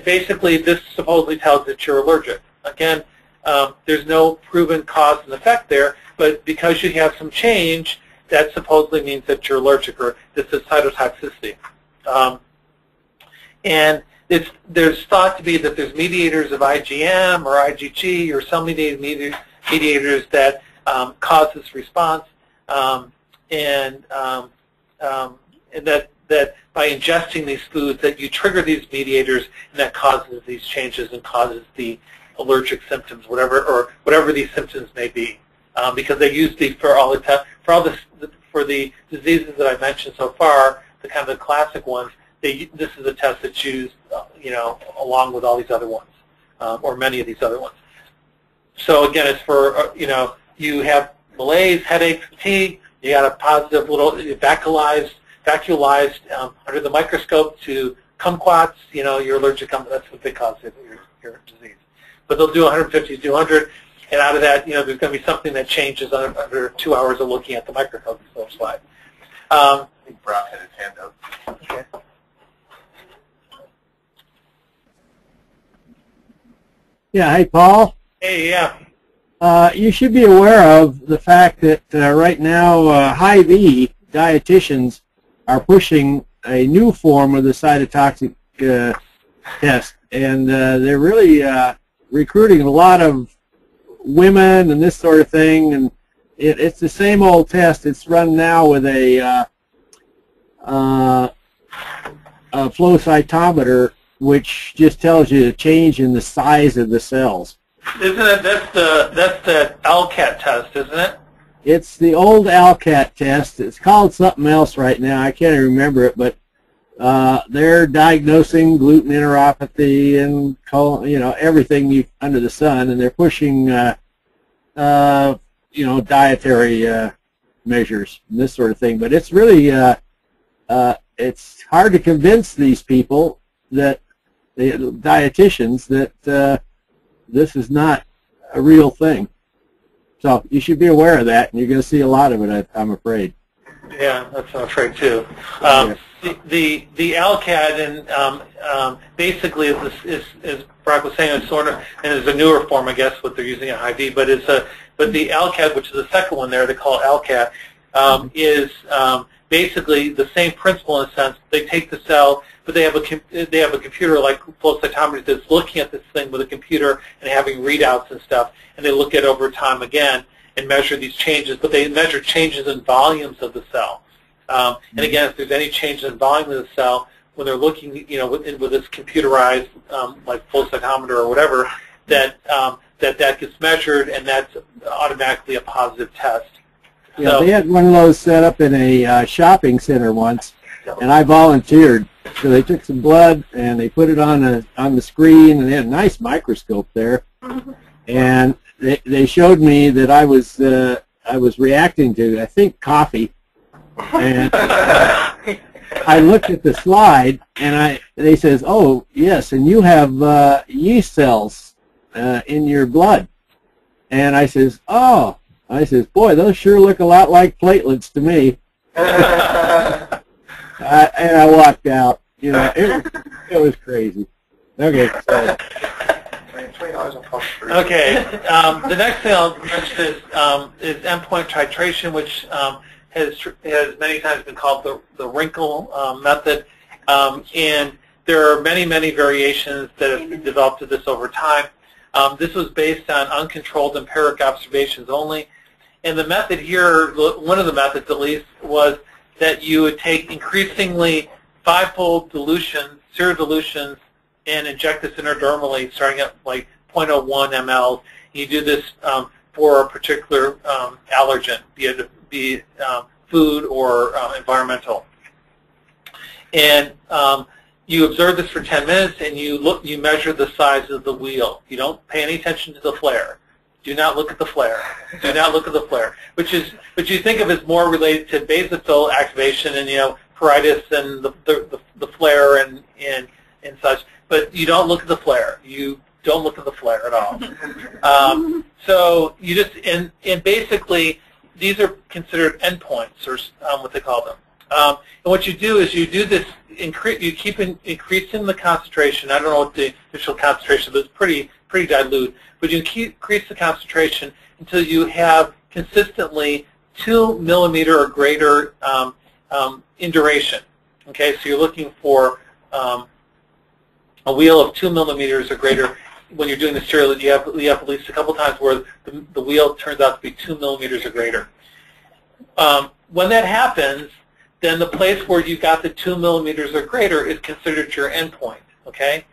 basically this supposedly tells that you're allergic. Again, there's no proven cause and effect there, but because you have some change, that supposedly means that you're allergic, or this is cytotoxicity. And there's thought to be that there's mediators of IgM or IgG or cell-mediated mediators that cause this response, and that by ingesting these foods that you trigger these mediators, and that causes these changes and causes the allergic symptoms, whatever these symptoms may be, because they use these for the diseases that I mentioned so far, the kind of the classic ones. This is a test that's used, along with all these other ones, or many of these other ones. So again, it's for you have malaise, headache, fatigue. You got a positive little vacuolized under the microscope to kumquats. You're allergic. That's what they cause your disease. But they'll do 150 to 200, and out of that, there's going to be something that changes under 2 hours of looking at the microscope. Slide. I think Brock had his hand up. Okay. Yeah, hey, Paul. Hey, yeah. You should be aware of the fact that right now Hy-Vee dietitians are pushing a new form of the cytotoxic test, and they're really recruiting a lot of women and this sort of thing, and it's the same old test. It's run now with a flow cytometer, which just tells you a change in the size of the cells. Isn't it? That's the Elkhead test, isn't it? It's the old Elkhead test. It's called something else right now. I can't even remember it, but they're diagnosing gluten enteropathy and everything under the sun, and they're pushing dietary measures and this sort of thing. But it's really it's hard to convince these people, that the dietitians, that this is not a real thing. So you should be aware of that, and you're going to see a lot of it, I'm afraid. Yeah, that's what I'm afraid too. The Elkhead, and basically, is Brock was saying, it's sort of, and it's a newer form, I guess, what they're using at Hy-Vee. But the Elkhead, which is the second one there, they call it Elkhead, is basically the same principle in a sense. They take the cell, but they have a computer like flow cytometry that's looking at this thing with a computer and having readouts and stuff, and they look at over time again and measure these changes. But they measure changes in volumes of the cell. And again, if there's any change in volume of the cell, when they're looking, with this computerized like flow cytometer or whatever, that gets measured, and that's automatically a positive test. Yeah, So, they had one of those set up in a shopping center once, and I volunteered. So they took some blood and they put it on the screen, and they had a nice microscope there, and they showed me that I was reacting to, I think, coffee, and I looked at the slide, and they says, "Oh yes, and you have yeast cells in your blood," and I says, "Oh." I says, "Boy, those sure look a lot like platelets to me." And I walked out. It was crazy. Okay. So. Okay. The next thing I'll mention is endpoint titration, which has many times been called the wrinkle method, and there are many variations that have been developed to this over time. This was based on uncontrolled empiric observations only. And the method here, one of the methods at least, was that you would take increasingly five-fold dilutions, serial and inject this intradermally, starting at like 0.01 ml. You do this for a particular allergen, be it food or environmental. And you observe this for 10 minutes, and you measure the size of the wheel. You don't pay any attention to the flare. Do not look at the flare. Do not look at the flare, which you think of as more related to basophil activation and pruritus and the flare and such. but you don't look at the flare. You don't look at the flare at all. So you just, and basically, these are considered endpoints, or what they call them. And what you do is you do this, you keep increasing the concentration. I don't know what the initial concentration, but it's pretty dilute. But you increase the concentration until you have consistently 2 millimeter or greater in duration. Okay, so you're looking for a wheel of 2 millimeters or greater. When you're doing the serial, you have at least a couple times where the wheel turns out to be 2 millimeters or greater. When that happens, then the place where you got the 2 millimeters or greater is considered your endpoint. Okay,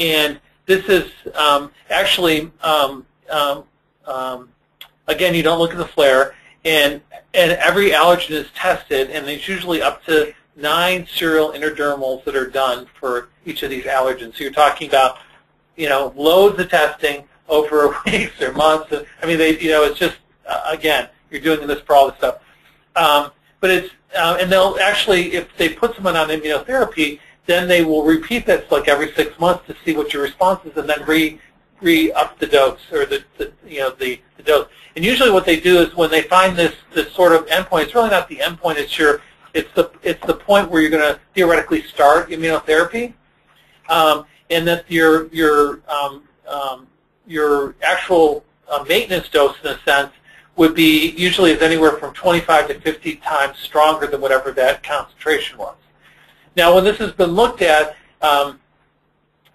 and this is actually again, you don't look at the flare, and every allergen is tested, and there's usually up to 9 serial interdermals that are done for each of these allergens. So you're talking about, loads of testing over weeks or months. I mean, it's just again, you're doing this for all this stuff. But it's and they'll actually, if they put someone on immunotherapy, then they will repeat this like every 6 months to see what your response is, and then re-up the dose, or the dose. And usually what they do is when they find this sort of endpoint, it's really not the endpoint. It's the point where you're going to theoretically start immunotherapy, and that your actual maintenance dose, in a sense, would be usually is anywhere from 25 to 50 times stronger than whatever that concentration was. Now, when this has been looked at,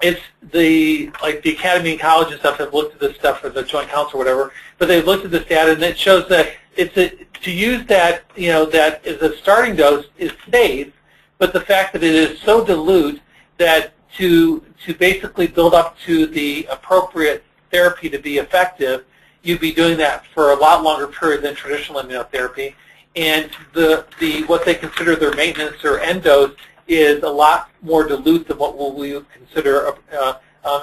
it's the Academy and College and stuff have looked at this stuff, or the Joint Council or whatever, but they've looked at this data, and it shows that to use that, that as a starting dose is safe, but the fact that it is so dilute that to basically build up to the appropriate therapy to be effective, you'd be doing that for a lot longer period than traditional immunotherapy, and what they consider their maintenance or end dose is a lot more dilute than what we would consider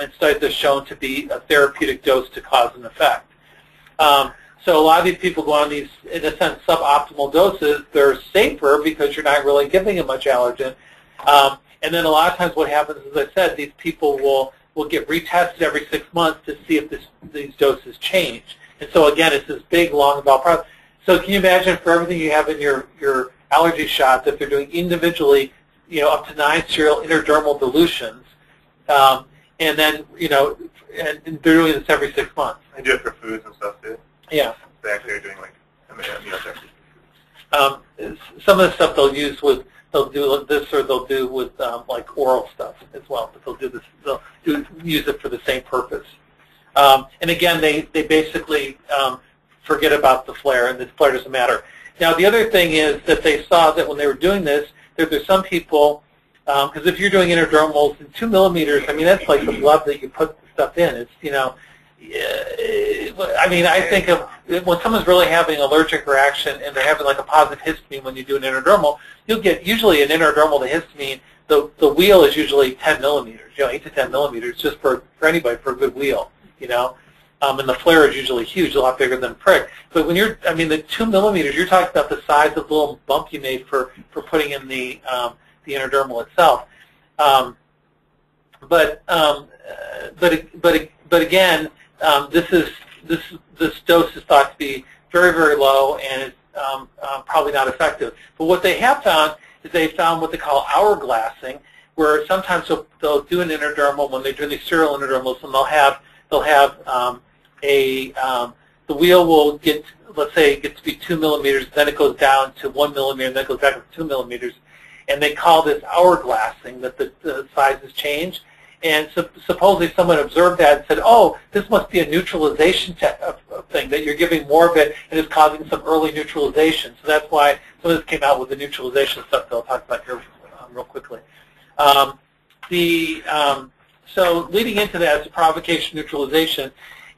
in studies have shown to be a therapeutic dose to cause an effect. So a lot of these people go on these, in a sense, suboptimal doses. They're safer because you're not really giving them much allergen. And then a lot of times what happens, as I said, these people will get retested every 6 months to see if these doses change. And so again, it's this big, long, involved process. So can you imagine for everything you have in your allergy shots, if they're doing individually, up to 9 serial interdermal dilutions, and then, and they're doing this every 6 months. They do it for foods and stuff too? Yeah. They actually are doing like immunotherapy. Some of the stuff they'll use with, they'll do this, or they'll do with like oral stuff as well, but they'll do this, use it for the same purpose. And again, they basically forget about the flare, and the flare doesn't matter. Now, the other thing is that they saw that when they were doing this, there's some people, because if you're doing interdermals in 2 millimeters, I mean, that's like the blood that you put the stuff in. It's, I mean, I think of when someone's really having an allergic reaction and they're having like a positive histamine when you do an interdermal, you'll get usually an interdermal to histamine. The wheel is usually 10 millimeters, 8 to 10 millimeters, just for anybody, for a good wheel, and the flare is usually huge, a lot bigger than a prick. But when you're, I mean, the 2 millimeters, you're talking about the size of the little bump you made for putting in the interdermal itself. But again, this dose is thought to be very, very low, and it's probably not effective. But what they have found is they found what they call hourglassing, where sometimes they'll do an interdermal when they're doing these serial interdermals, and they'll have the wheel will get, let's say it gets to be 2 millimeters, then it goes down to 1 millimeter, and then it goes back up to 2 millimeters, and they call this hourglassing, that the sizes change. And supposedly someone observed that and said, oh, this must be a neutralization thing, that you're giving more of it and it's causing some early neutralization. So that's why some of this came out with the neutralization stuff that I'll talk about here real quickly. So leading into that is the provocation neutralization,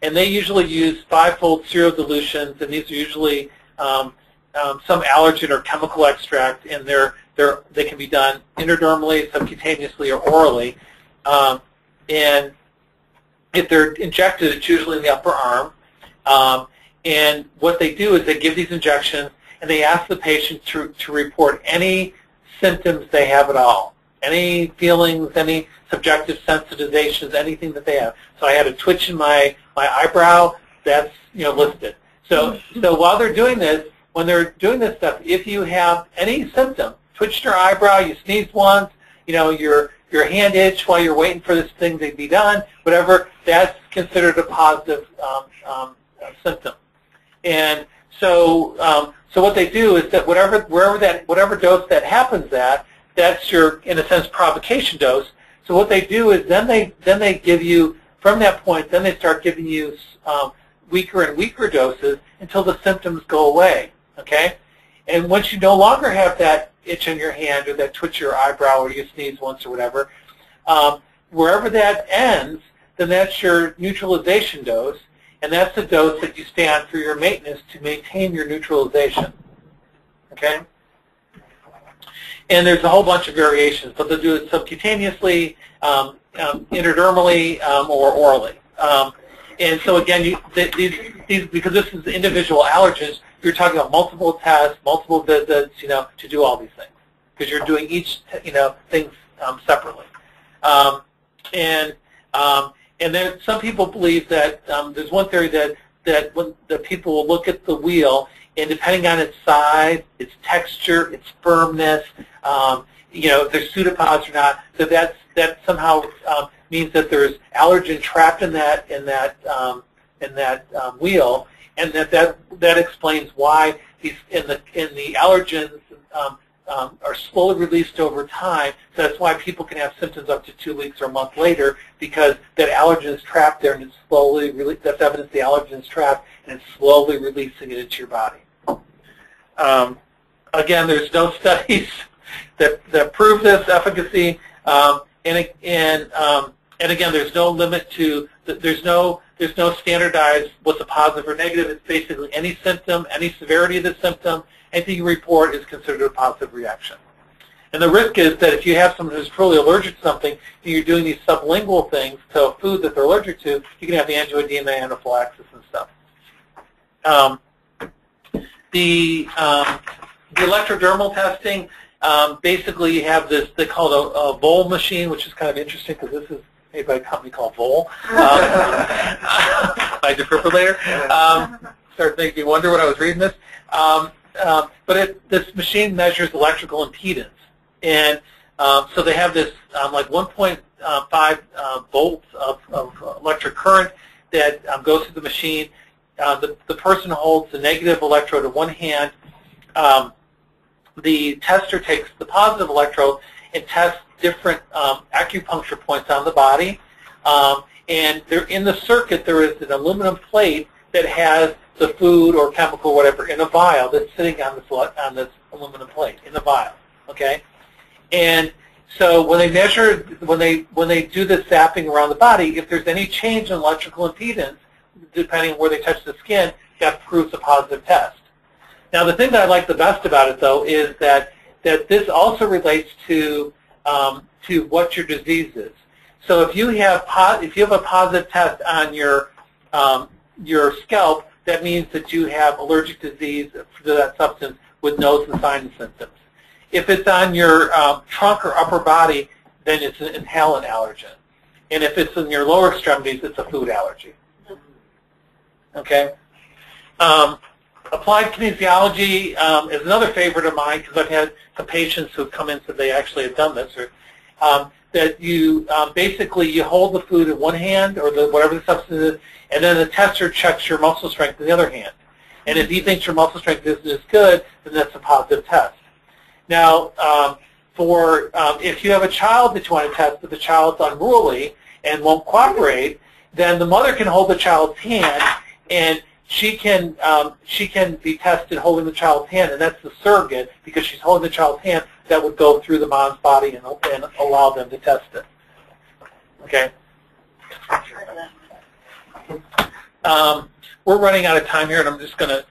and they usually use 5-fold serial dilutions, and these are usually some allergen or chemical extract, and they can be done interdermally, subcutaneously, or orally. And if they're injected, it's usually in the upper arm. And what they do is they give these injections, and they ask the patient to report any symptoms they have at all. any feelings, any subjective sensitizations, anything that they have. So I had a twitch in my eyebrow, that's listed. So while they're doing this, when they're doing this stuff, if you have any symptom, twitched your eyebrow, you sneezed once, your hand itch while you're waiting for this thing to be done, whatever, that's considered a positive symptom. And so what they do is that whatever dose that happens at, that's your, in a sense, provocation dose. So what they do is then they give you, from that point, then they start giving you weaker and weaker doses until the symptoms go away, okay? And once you no longer have that itch in your hand or that twitch of your eyebrow or you sneeze once or whatever, wherever that ends, then that's your neutralization dose, and that's the dose that you stay on for your maintenance to maintain your neutralization, okay? And there's a whole bunch of variations, but they'll do it subcutaneously, intradermally, or orally. And so again, these because this is individual allergens, you're talking about multiple tests, multiple visits, to do all these things, because you're doing each, things separately. And then some people believe that there's one theory that when the people will look at the wheel, and depending on its size, its texture, its firmness, if there's pseudopods or not, that somehow means that there's allergen trapped in that wheel, and that explains why these in the allergens are slowly released over time. So that's why people can have symptoms up to 2 weeks or a month later, because that allergen is trapped there and it's slowly released. That's evidence the allergen is trapped and it's slowly releasing it into your body. Again, there's no studies that prove this efficacy, and again, there's no limit to there's no standardized what's a positive or negative. It's basically any symptom, any severity of the symptom, anything you report is considered a positive reaction. And the risk is that if you have someone who's truly allergic to something and you're doing these sublingual things to a food that they're allergic to, you can have the angioedema, anaphylaxis, and stuff. The electrodermal testing, basically you have this, they call it a Vol machine, which is kind of interesting because this is made by a company called Vol. My defibrillator. Started making me wonder when I was reading this. But this machine measures electrical impedance. And so they have this like 1.5 volts of electric current that goes through the machine. The person holds the negative electrode in one hand. The tester takes the positive electrode and tests different acupuncture points on the body. And there, in the circuit, there is an aluminum plate that has the food or chemical or whatever in a vial that's sitting on this aluminum plate in the vial. Okay, and so when they measure, when they do this zapping around the body, if there's any change in electrical impedance, depending on where they touch the skin, that proves a positive test. Now, the thing that I like the best about it, though, is that this also relates to what your disease is. So if you have a positive test on your scalp, that means that you have allergic disease to that substance with no signs and symptoms. If it's on your trunk or upper body, then it's an inhalant allergen. And if it's in your lower extremities, it's a food allergy. Okay? Applied kinesiology is another favorite of mine because I've had some patients who have come in and said they actually have done this. Or, that you basically you hold the food in one hand or whatever the substance is, and then the tester checks your muscle strength in the other hand. And if he thinks your muscle strength isn't as good, then that's a positive test. Now, if you have a child that you want to test, but the child's unruly and won't cooperate, then the mother can hold the child's hand, and she can be tested holding the child's hand, and that's the surrogate because she's holding the child's hand. That would go through the mom's body and allow them to test it. Okay. We're running out of time here, and I'm just going to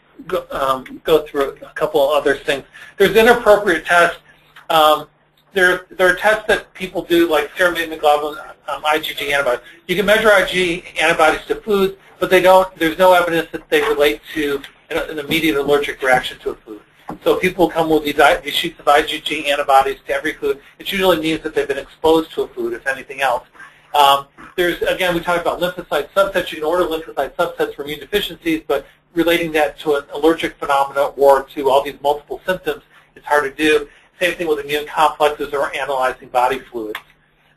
go through a couple of other things. There's inappropriate tests. There are tests that people do, like serum immunoglobulin, IgG antibodies. You can measure IgG antibodies to foods, but they don't. There's no evidence that they relate to an immediate allergic reaction to a food. So people come with these sheets of IgG antibodies to every food. It usually means that they've been exposed to a food, if anything else. Again, we talked about lymphocyte subsets. You can order lymphocyte subsets for immune deficiencies, but relating that to an allergic phenomena or to all these multiple symptoms, it's hard to do. Same thing with immune complexes or analyzing body fluids.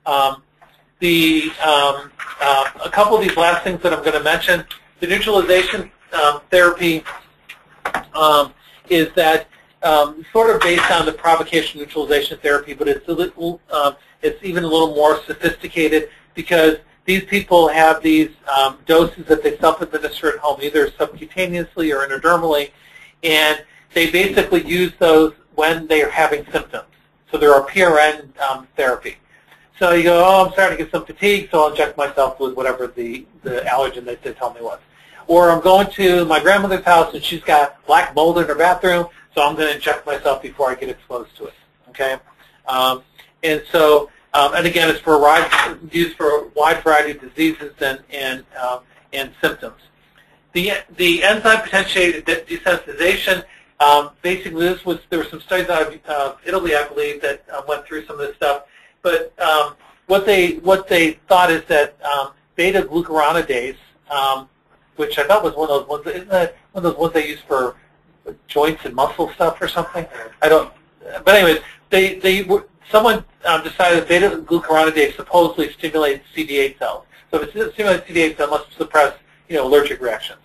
A couple of these last things that I'm going to mention, the neutralization therapy is that sort of based on the provocation neutralization therapy, but it's even a little more sophisticated because these people have these doses that they self-administer at home, either subcutaneously or intradermally, and they basically use those when they are having symptoms. So they're a PRN therapy. So you go, oh, I'm starting to get some fatigue, so I'll inject myself with whatever the allergen that they tell me was. Or I'm going to my grandmother's house and she's got black mold in her bathroom, so I'm going to inject myself before I get exposed to it. Okay, and again, it's for used for a wide variety of diseases and symptoms. The enzyme potentiated desensitization. Basically, there were some studies out of Italy, I believe, that went through some of this stuff. But what they thought is that beta glucuronidase, which I thought was one of those ones. Isn't that one of those ones they use for joints and muscle stuff or something? I don't. But anyways, someone decided that beta glucuronidase supposedly stimulates CD8 cells. So if it stimulates CD8 cells, it must suppress allergic reactions.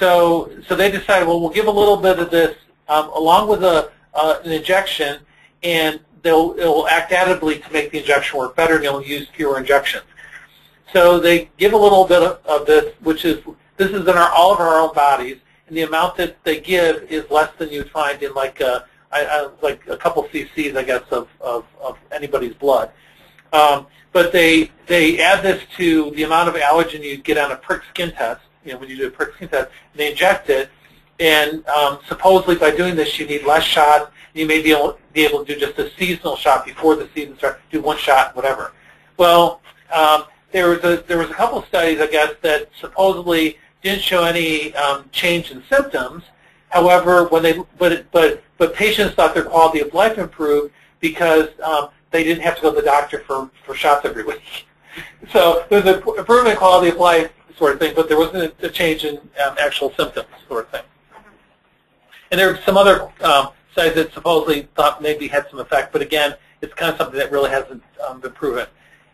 So they decided, well, we'll give a little bit of this along with an injection, and it will act additively to make the injection work better, and they'll use fewer injections. So they give a little bit of this, this is in all of our own bodies, and the amount that they give is less than you'd find in like a couple cc's, I guess, of anybody's blood. But they add this to the amount of allergen you get on a prick skin test. When you do a prick skin test, and they inject it, and supposedly by doing this, you need less shots. You may be able to do just a seasonal shot before the season starts. Do one shot, whatever. Well, there was a couple of studies, I guess, that supposedly didn't show any change in symptoms. However, but patients thought their quality of life improved because they didn't have to go to the doctor for shots every week. So there's an improvement in quality of life sort of thing, but there wasn't a change in actual symptoms sort of thing. And there were some other studies that supposedly thought maybe had some effect, but again, it's kind of something that really hasn't been proven.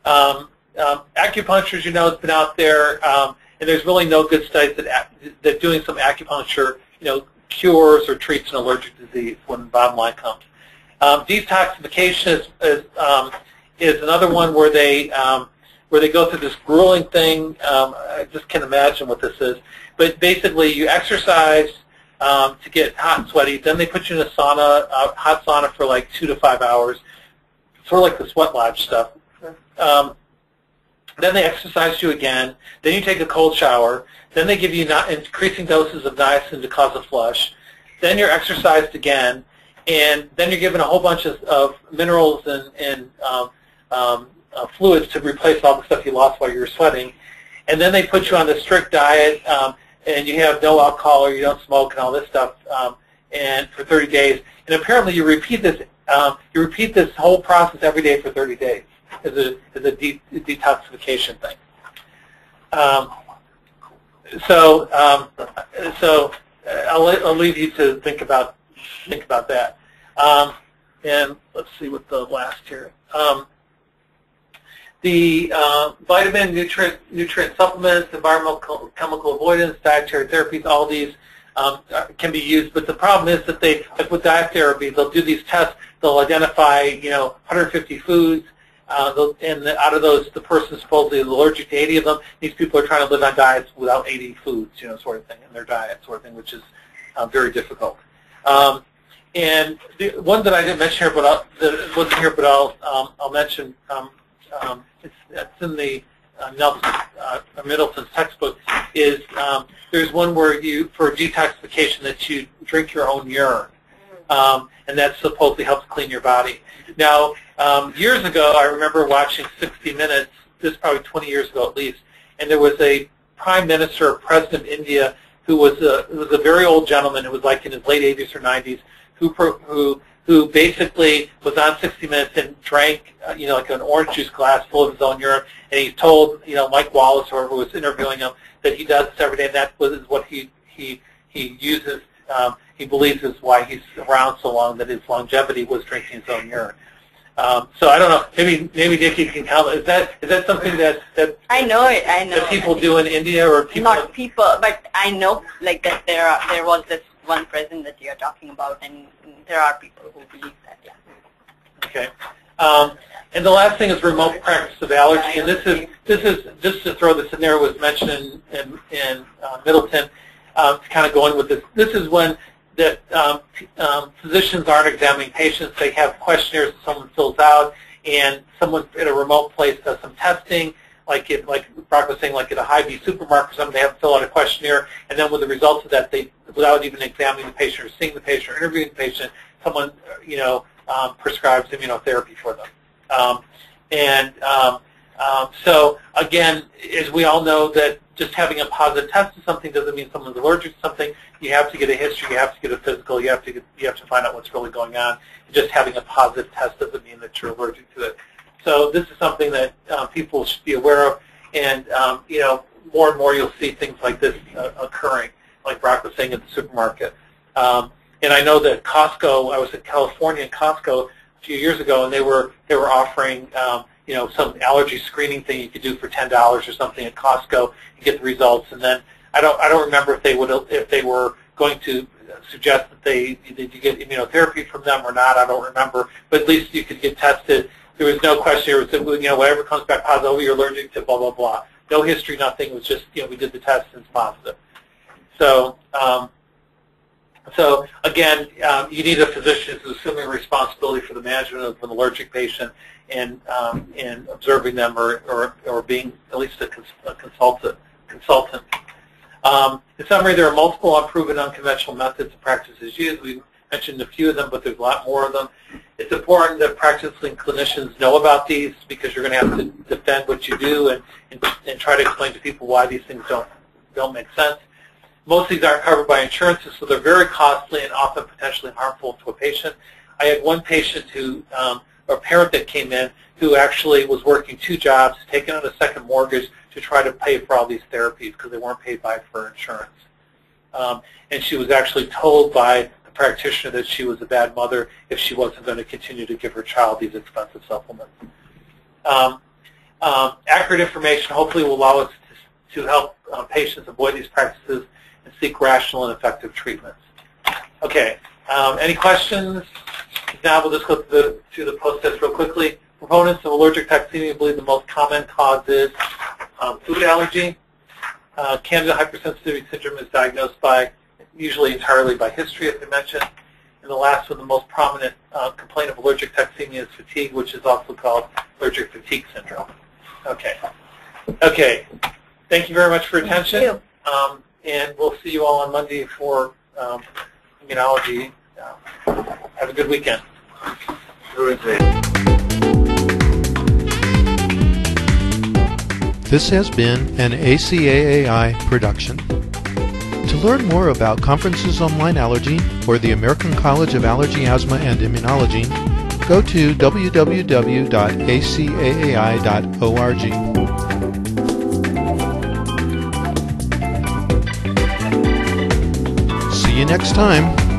Acupuncture, as you know, has been out there, and there's really no good studies that doing some acupuncture, cures or treats an allergic disease when the bottom line comes. Detoxification is another one where they go through this grueling thing. I just can't imagine what this is. But basically, you exercise to get hot and sweaty. Then they put you in a sauna, hot sauna for like 2 to 5 hours, sort of like the sweat lodge stuff. Then they exercise you again. Then you take a cold shower. Then they give you increasing doses of niacin to cause a flush. Then you're exercised again. And then you're given a whole bunch of minerals and fluids to replace all the stuff you lost while you were sweating. And then they put you on this strict diet, and you have no alcohol or you don't smoke and all this stuff, and for 30 days. And apparently you repeat this whole process every day for 30 days as a detoxification thing. So I'll leave you to think about that. And let's see what the last here. The vitamin, nutrient supplements, environmental chemical avoidance, dietary therapies, all these can be used. But the problem is that like with diet therapy, they'll do these tests. They'll identify 150 foods, and out of those, the person supposedly is allergic to 80 of them. These people are trying to live on diets without 80 foods, sort of thing, in their diet, sort of thing, which is very difficult. And the one that I didn't mention here, but I'll mention. It's in the Middleton's textbook. Is there's one where for detoxification that you drink your own urine, and that supposedly helps clean your body. Now, years ago, I remember watching 60 Minutes. This is probably 20 years ago at least, and there was a prime minister or president of India who was a very old gentleman who was like in his late 80s or 90s, who basically was on 60 Minutes and drank, like an orange juice glass full of his own urine, and he told, Mike Wallace, whoever was interviewing him, that he does this every day, and that was what he uses. He believes is why he's around so long, that his longevity was drinking his own urine. So I don't know. Maybe Nikki can comment. Is that something that I know it. I know that people do in India, or people? Not people, but I know like that there was this one president that you're talking about, and there are people who believe that. Yeah. Okay. And the last thing is remote practice of allergy, and this is just to throw this in there. It was mentioned in Middleton. Kind of going with this. This is when that physicians aren't examining patients. They have questionnaires that someone fills out, and someone at a remote place does some testing, like Brock was saying, like at a Hy-Vee supermarket or something. They have to fill out a questionnaire, and then with the results of that, they, without even examining the patient or seeing the patient or interviewing the patient, someone prescribes immunotherapy for them. So again, as we all know, that just having a positive test of something doesn't mean someone's allergic to something. You have to get a history, you have to get a physical, you have to find out what's really going on. Just having a positive test doesn't mean that you're allergic to it. So this is something that people should be aware of, and more and more you'll see things like this occurring, like Brock was saying, at the supermarket. And I know that Costco, I was in California in Costco a few years ago, and they were offering some allergy screening thing you could do for $10 or something at Costco and get the results. And then I don't remember if they were going to suggest that you get immunotherapy from them or not. I don't remember, but at least you could get tested. There was no question. It was whatever comes back positive, oh, you're allergic to blah blah blah. No history, nothing. It was just we did the test and it's positive. So. So again, you need a physician who's assuming responsibility for the management of an allergic patient and observing them or being at least a consultant. In summary, there are multiple unproven, unconventional methods and practices used. We mentioned a few of them, but there's a lot more of them. It's important that practicing clinicians know about these, because you're going to have to defend what you do and try to explain to people why these things don't make sense. Most of these aren't covered by insurances, so they're very costly and often potentially harmful to a patient. I had one patient or parent that came in who actually was working 2 jobs, taking on a second mortgage to try to pay for all these therapies because they weren't paid by for insurance. And she was actually told by the practitioner that she was a bad mother if she wasn't going to continue to give her child these expensive supplements. Accurate information hopefully will allow us to help patients avoid these practices and seek rational and effective treatments. Okay, any questions? Now we'll just go through the post-test real quickly. Proponents of allergic toxemia believe the most common cause is food allergy. Candida hypersensitivity syndrome is diagnosed usually entirely by history, as I mentioned. And the last one, the most prominent complaint of allergic toxemia is fatigue, which is also called allergic fatigue syndrome. Okay. Okay. Thank you very much for your attention. Thank you. And we'll see you all on Monday for immunology. Have a good weekend. This has been an ACAAI production. To learn more about conferences on Lyme allergy or the American College of Allergy, Asthma, and Immunology, go to www.acaai.org. See you next time.